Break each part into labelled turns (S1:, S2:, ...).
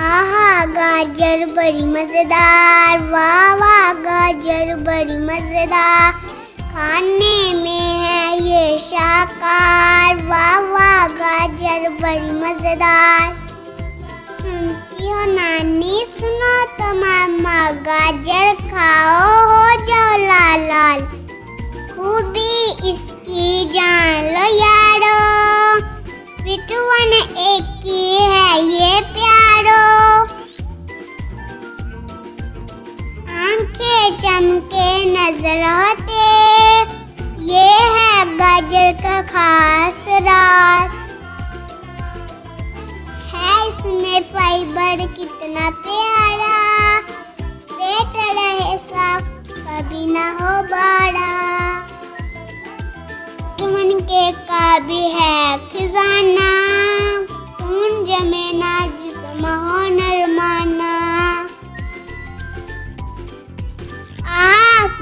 S1: आहा गाजर बड़ी मजेदार, वाह वाह गाजर बड़ी मजेदार, खाने में है ये शाकार, वाह वाह गाजर बड़ी मजेदार। सुनती हो नानी सुनो तो मामा, गाजर खाओ हो जाओ लाल लाल, खूबी इसकी जान लो यारो, विटामिन एक की है ये प्यारो। आंखें चमके नजर होते, ये है गाजर का खास राज, है इसमें फाइबर कितना प्यारा, पेट रहे साफ कभी ना हो बड़ा, विटामिन के का भी है खजाना, खून जमे ना जिस्म हो नरमाना।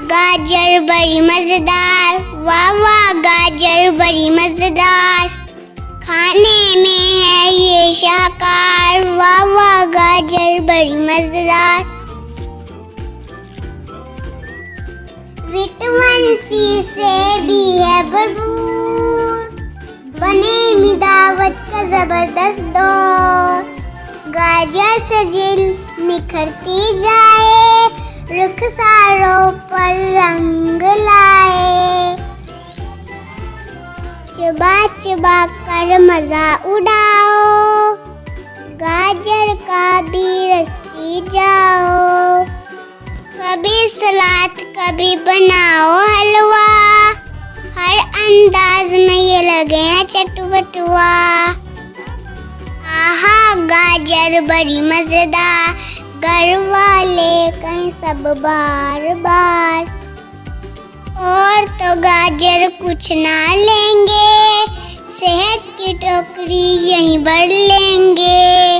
S1: गाजर बड़ी मजेदार, वाह वाह गाजर बड़ी मजेदार, खाने में है ये शाकार, वाह वाह गाजर बड़ी मजेदार। विटामिन सी से भी है भरपूर, बने मिदावत का जबरदस्त दौर, गाजर से जिल निखरती जाए, रुखसारों पर रंग लाए, चबा चबा कर मजा उड़ाओ, गाजर का भी रस पी जाओ, कभी सलाद कभी बनाओ हलवा, हर अंदाज में ये लगे हैं चटपटुआ। आहा गाजर बड़ी मजेदार, घर वाले कहीं सब बार बार, और तो गाजर कुछ ना लेंगे, सेहत की टोकरी यहीं भर लेंगे।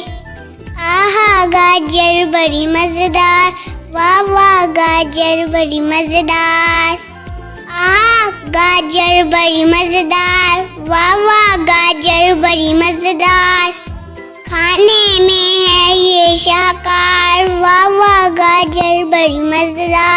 S1: आहा गाजर बड़ी मजेदार, वाह वाह गाजर बड़ी मजेदार, आहा गाजर बड़ी मजेदार, वाह वाह गाजर बड़ी मजेदार, खाने में है ये शाकार, वाह वाह गाजर बड़ी मजेदार।